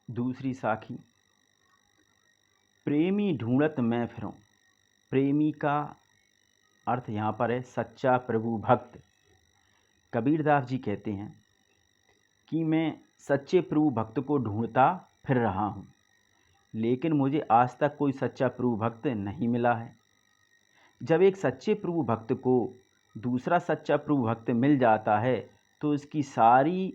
दूसरी साखी, प्रेमी ढूंढत मैं फिरूं। प्रेमी का अर्थ यहाँ पर है सच्चा प्रभु भक्त। कबीरदास जी कहते हैं कि मैं सच्चे प्रभु भक्त को ढूंढता फिर रहा हूँ, लेकिन मुझे आज तक कोई सच्चा प्रभु भक्त नहीं मिला है। जब एक सच्चे प्रभु भक्त को दूसरा सच्चा प्रभु भक्त मिल जाता है तो उसकी सारी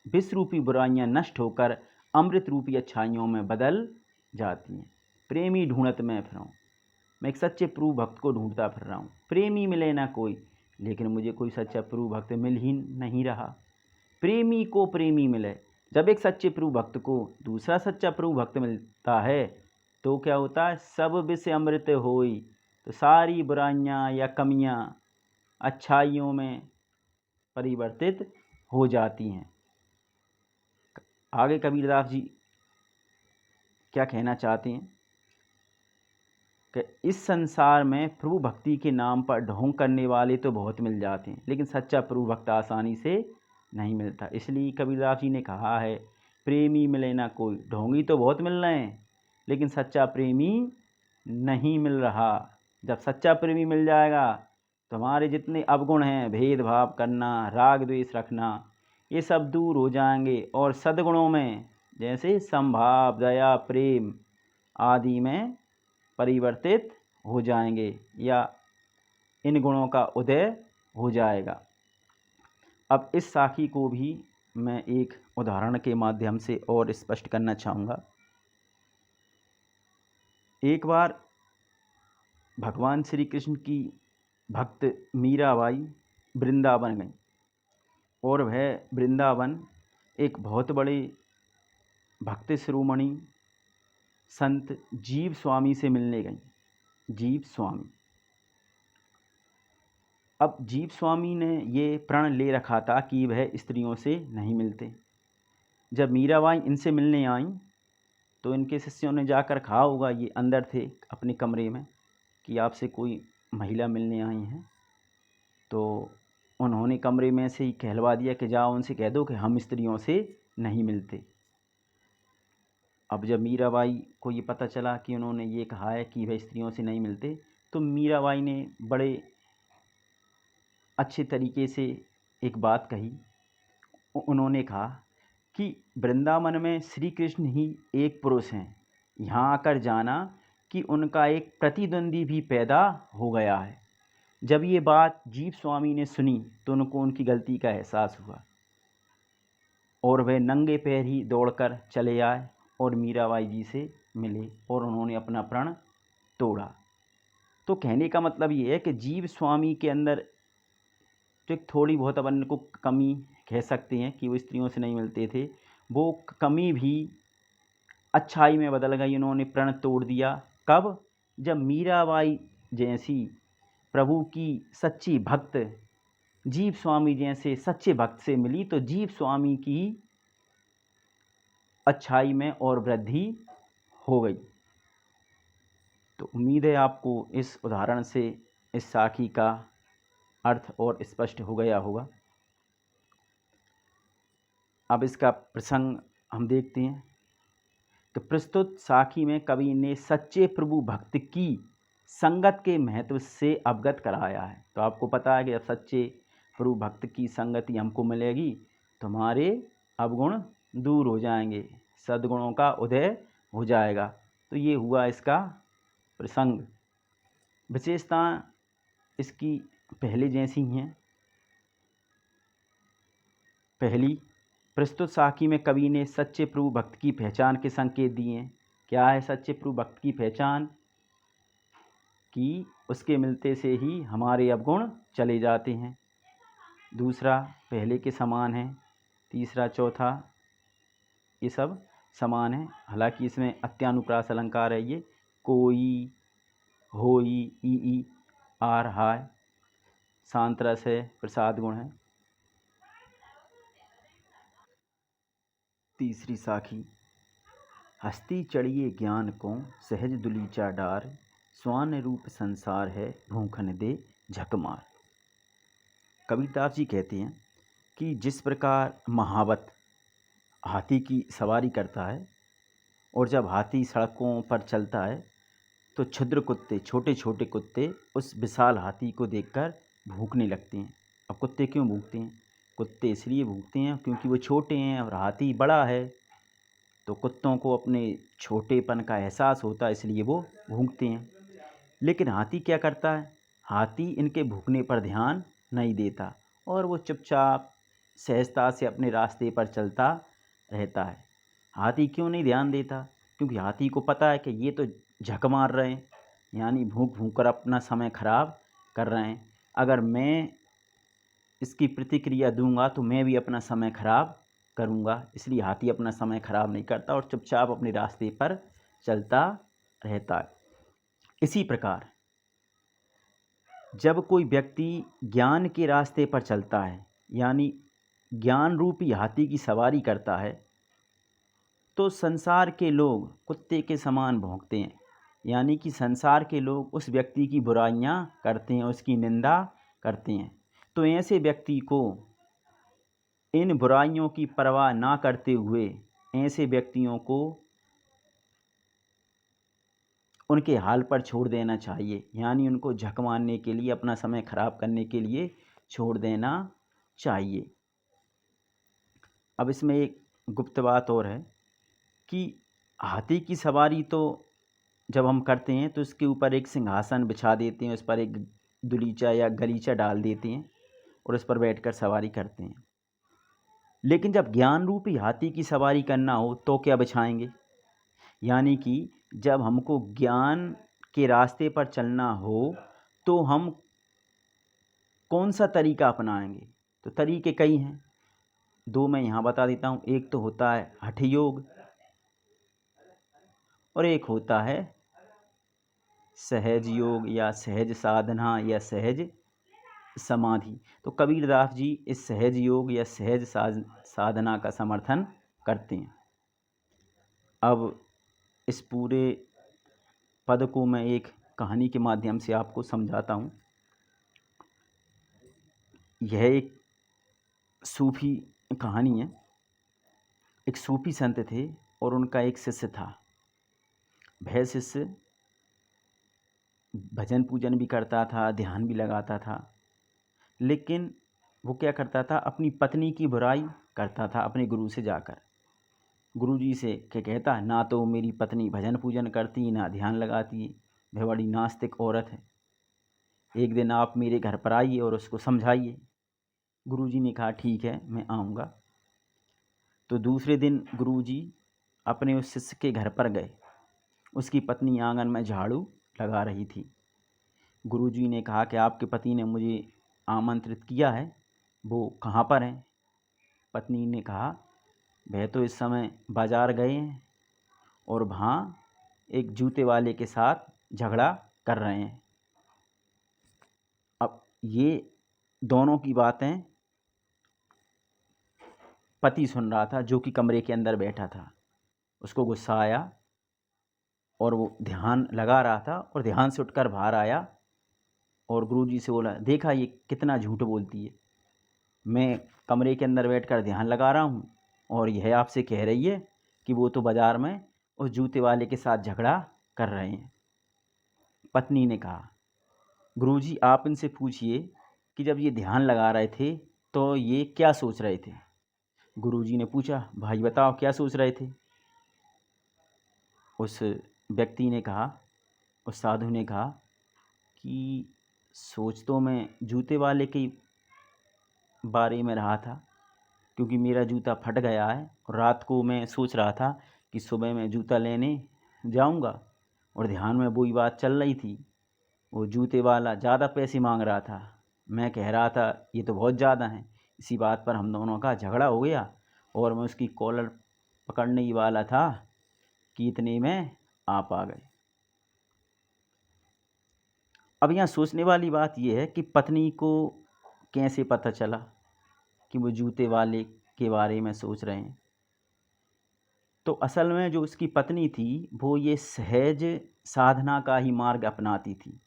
विष रूपी बुराइयाँ नष्ट होकर अमृत रूपी अच्छाइयों में बदल जाती हैं। प्रेमी ढूंढत मैं फिरूं, मैं एक सच्चे प्रभु भक्त को ढूंढता फिर रहा हूँ। प्रेमी मिले ना कोई, लेकिन मुझे कोई सच्चा प्रभु भक्त मिल ही नहीं रहा। प्रेमी को प्रेमी मिले। जब एक सच्चे प्रभु भक्त को दूसरा सच्चा प्रभु भक्त मिलता है तो क्या होता है, सब विष अमृत होई। तो सारी बुराइयाँ या कमियाँ अच्छाइयों में परिवर्तित हो जाती हैं। आगे कबीरदास जी क्या कहना चाहते हैं कि इस संसार में प्रभु भक्ति के नाम पर ढोंग करने वाले तो बहुत मिल जाते हैं, लेकिन सच्चा प्रभु भक्त आसानी से नहीं मिलता। इसलिए कबीरदास जी ने कहा है, प्रेमी मिले ना कोई। ढोंगी तो बहुत मिल रहे हैं, लेकिन सच्चा प्रेमी नहीं मिल रहा। जब सच्चा प्रेमी मिल जाएगा तो हमारे जितने अवगुण हैं, भेदभाव करना, राग द्वेष रखना, ये सब दूर हो जाएंगे और सद्गुणों में जैसे समभाव, दया, प्रेम आदि में परिवर्तित हो जाएंगे या इन गुणों का उदय हो जाएगा। अब इस साखी को भी मैं एक उदाहरण के माध्यम से और स्पष्ट करना चाहूँगा। एक बार भगवान श्री कृष्ण की भक्त मीराबाई वृंदावन गई और वह वृंदावन एक बहुत बड़े भक्त शिरोमणि संत जीव स्वामी से मिलने गई। जीव स्वामी, अब जीव स्वामी ने ये प्रण ले रखा था कि वह स्त्रियों से नहीं मिलते। जब मीराबाई इनसे मिलने आई तो इनके शिष्यों ने जाकर कहा होगा, ये अंदर थे अपने कमरे में, कि आपसे कोई महिला मिलने आई हैं। तो उन्होंने कमरे में से ही कहलवा दिया कि जाओ उनसे कह दो कि हम स्त्रियों से नहीं मिलते। अब जब मीराबाई को ये पता चला कि उन्होंने ये कहा है कि वह स्त्रियों से नहीं मिलते, तो मीराबाई ने बड़े अच्छे तरीके से एक बात कही। उन्होंने कहा कि वृंदावन में श्री कृष्ण ही एक पुरुष हैं, यहाँ आकर जाना कि उनका एक प्रतिद्वंदी भी पैदा हो गया है। जब ये बात जीव स्वामी ने सुनी तो उनको उनकी गलती का एहसास हुआ और वह नंगे पैर ही दौड़कर चले आए और मीराबाई जी से मिले और उन्होंने अपना प्रण तोड़ा। तो कहने का मतलब ये है कि जीव स्वामी के अंदर जो एक थोड़ी बहुत अपन को कमी कह सकते हैं कि वो स्त्रियों से नहीं मिलते थे, वो कमी भी अच्छाई में बदल गई। उन्होंने प्रण तोड़ दिया। कब? जब मीराबाई जैसी प्रभु की सच्ची भक्त जीव स्वामी जैसे सच्चे भक्त से मिली तो जीव स्वामी की अच्छाई में और वृद्धि हो गई। तो उम्मीद है आपको इस उदाहरण से इस साखी का अर्थ और स्पष्ट हो गया होगा। अब इसका प्रसंग हम देखते हैं। तो प्रस्तुत साखी में कवि ने सच्चे प्रभु भक्त की संगत के महत्व से अवगत कराया है। तो आपको पता है कि जब सच्चे प्रभु भक्त की संगति हमको मिलेगी तो हमारे अवगुण दूर हो जाएंगे, सद्गुणों का उदय हो जाएगा। तो ये हुआ इसका प्रसंग। विशेषता इसकी पहले जैसी ही हैं। पहली, प्रस्तुत साखी में कवि ने सच्चे प्रभु भक्त की पहचान के संकेत दिए हैं। क्या है सच्चे प्रभु भक्त की पहचान? कि उसके मिलते से ही हमारे अवगुण चले जाते हैं। दूसरा, पहले के समान है। तीसरा, चौथा, ये सब समान है। हालांकि इसमें अत्यानुप्रास अलंकार है। ये कोई, होई, ई, आ रहा है, शांत रस है, प्रसाद गुण है। तीसरी साखी, हस्ती चढ़िए ज्ञान को सहज दुलीचा डार, स्वान रूप संसार है भूखन दे झकमार। कबीरदास जी कहते हैं कि जिस प्रकार महावत हाथी की सवारी करता है, और जब हाथी सड़कों पर चलता है तो क्षुद्र कुत्ते, छोटे छोटे कुत्ते उस विशाल हाथी को देखकर भौंकने लगते हैं। अब कुत्ते क्यों भौंकते हैं? कुत्ते इसलिए भौंकते हैं क्योंकि वो छोटे हैं और हाथी बड़ा है, तो कुत्तों को अपने छोटेपन का एहसास होता है, इसलिए वो भौंकते हैं। लेकिन हाथी क्या करता है? हाथी इनके भौंकने पर ध्यान नहीं देता और वो चुपचाप सहजता से अपने रास्ते पर चलता रहता है। हाथी क्यों नहीं ध्यान देता? क्योंकि हाथी को पता है कि ये तो झक मार रहे हैं, यानी भूख भूख कर अपना समय खराब कर रहे हैं। अगर मैं इसकी प्रतिक्रिया दूंगा तो मैं भी अपना समय खराब करूंगा, इसलिए हाथी अपना समय खराब नहीं करता और चुपचाप अपने रास्ते पर चलता रहता है। इसी प्रकार जब कोई व्यक्ति ज्ञान के रास्ते पर चलता है, यानी ज्ञान रूपी हाथी की सवारी करता है, तो संसार के लोग कुत्ते के समान भौंकते हैं। यानी कि संसार के लोग उस व्यक्ति की बुराइयां करते हैं, उसकी निंदा करते हैं। तो ऐसे व्यक्ति को इन बुराइयों की परवाह ना करते हुए ऐसे व्यक्तियों को उनके हाल पर छोड़ देना चाहिए, यानी उनको झक मारने के लिए, अपना समय खराब करने के लिए छोड़ देना चाहिए। अब इसमें एक गुप्त बात और है कि हाथी की सवारी तो जब हम करते हैं तो इसके ऊपर एक सिंहासन बिछा देते हैं, उस पर एक दुलीचा या गलीचा डाल देते हैं और उस पर बैठकर सवारी करते हैं। लेकिन जब ज्ञान रूपी हाथी की सवारी करना हो तो क्या बिछाएंगे? यानी कि जब हमको ज्ञान के रास्ते पर चलना हो तो हम कौन सा तरीका अपनाएंगे? तो तरीके कई हैं, दो मैं यहाँ बता देता हूँ। एक तो होता है हठ योग और एक होता है सहज योग या सहज साधना या सहज समाधि। तो कबीरदास जी इस सहज योग या सहज साधना का समर्थन करते हैं। अब इस पूरे पद को मैं एक कहानी के माध्यम से आपको समझाता हूँ। यह एक सूफी कहानी है। एक सूफी संत थे और उनका एक शिष्य था। वह शिष्य भजन पूजन भी करता था, ध्यान भी लगाता था, लेकिन वो क्या करता था? अपनी पत्नी की बुराई करता था अपने गुरु से जाकर। गुरु जी से क्या कहता? ना तो मेरी पत्नी भजन पूजन करती, ना ध्यान लगाती, वह बड़ी नास्तिक औरत है। एक दिन आप मेरे घर पर आइए और उसको समझाइए। गुरु जी ने कहा ठीक है, मैं आऊँगा। तो दूसरे दिन गुरु जी अपने उस शिष्य के घर पर गए। उसकी पत्नी आंगन में झाड़ू लगा रही थी। गुरु जी ने कहा कि आपके पति ने मुझे आमंत्रित किया है, वो कहाँ पर हैं? पत्नी ने कहा वह तो इस समय बाज़ार गए हैं और वहाँ एक जूते वाले के साथ झगड़ा कर रहे हैं। अब ये दोनों की बातें पति सुन रहा था, जो कि कमरे के अंदर बैठा था। उसको गुस्सा आया और वो ध्यान लगा रहा था और ध्यान से उठकर बाहर आया और गुरुजी से बोला, देखा ये कितना झूठ बोलती है, मैं कमरे के अंदर बैठकर ध्यान लगा रहा हूँ और यह आपसे कह रही है कि वो तो बाज़ार में उस जूते वाले के साथ झगड़ा कर रहे हैं। पत्नी ने कहा, गुरुजी आप इनसे पूछिए कि जब ये ध्यान लगा रहे थे तो ये क्या सोच रहे थे? गुरुजी ने पूछा, भाई बताओ क्या सोच रहे थे? उस व्यक्ति ने कहा, उस साधु ने कहा कि सोच तो मैं जूते वाले के बारे में रहा था, क्योंकि मेरा जूता फट गया है और रात को मैं सोच रहा था कि सुबह मैं जूता लेने जाऊंगा और ध्यान में वही बात चल रही थी। वो जूते वाला ज़्यादा पैसे मांग रहा था, मैं कह रहा था ये तो बहुत ज़्यादा हैं। इसी बात पर हम दोनों का झगड़ा हो गया और मैं उसकी कॉलर पकड़ने ही वाला था कि इतने में आप आ गए। अब यहाँ सोचने वाली बात यह है कि पत्नी को कैसे पता चला कि वो जूते वाले के बारे में सोच रहे हैं? तो असल में जो उसकी पत्नी थी वो ये सहज साधना का ही मार्ग अपनाती थी।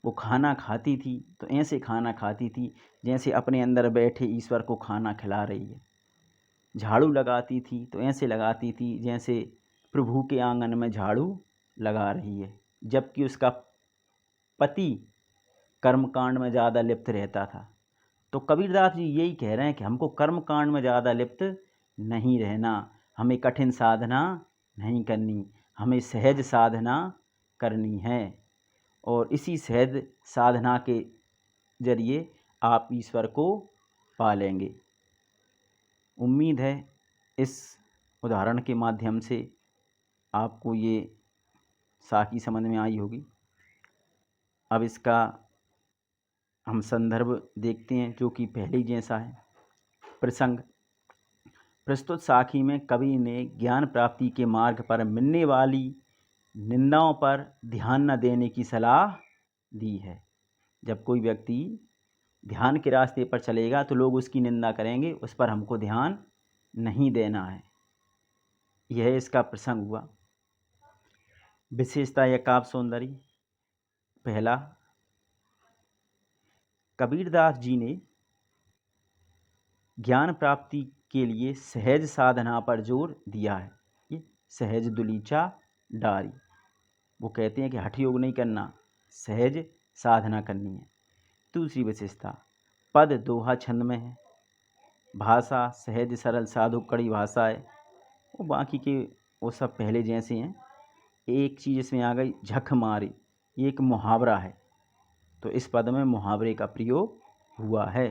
वो खाना खाती थी तो ऐसे खाना खाती थी जैसे अपने अंदर बैठे ईश्वर को खाना खिला रही है। झाड़ू लगाती थी तो ऐसे लगाती थी जैसे प्रभु के आंगन में झाड़ू लगा रही है, जबकि उसका पति कर्मकांड में ज़्यादा लिप्त रहता था। तो कबीरदास जी यही कह रहे हैं कि हमको कर्मकांड में ज़्यादा लिप्त नहीं रहना, हमें कठिन साधना नहीं करनी, हमें सहज साधना करनी है। और इसी सहज साधना के जरिए आप ईश्वर को पालेंगे। उम्मीद है इस उदाहरण के माध्यम से आपको ये साखी समझ में आई होगी। अब इसका हम संदर्भ देखते हैं जो कि पहले जैसा है। प्रसंग: प्रस्तुत साखी में कवि ने ज्ञान प्राप्ति के मार्ग पर मिलने वाली निंदाओं पर ध्यान न देने की सलाह दी है। जब कोई व्यक्ति ध्यान के रास्ते पर चलेगा तो लोग उसकी निंदा करेंगे, उस पर हमको ध्यान नहीं देना है। यह इसका प्रसंग हुआ। विशेषता या काव्य सौंदर्य: पहला, कबीरदास जी ने ज्ञान प्राप्ति के लिए सहज साधना पर जोर दिया है। ये सहज दुलीचा डारी, वो कहते हैं कि हठ योग नहीं करना, सहज साधना करनी है। दूसरी विशेषता, पद दोहा छंद में है, भाषा सहज सरल साधु कड़ी भाषा है। वो बाकी के वो सब पहले जैसे हैं। एक चीज़ इसमें आ गई, झक मारी, ये एक मुहावरा है, तो इस पद में मुहावरे का प्रयोग हुआ है।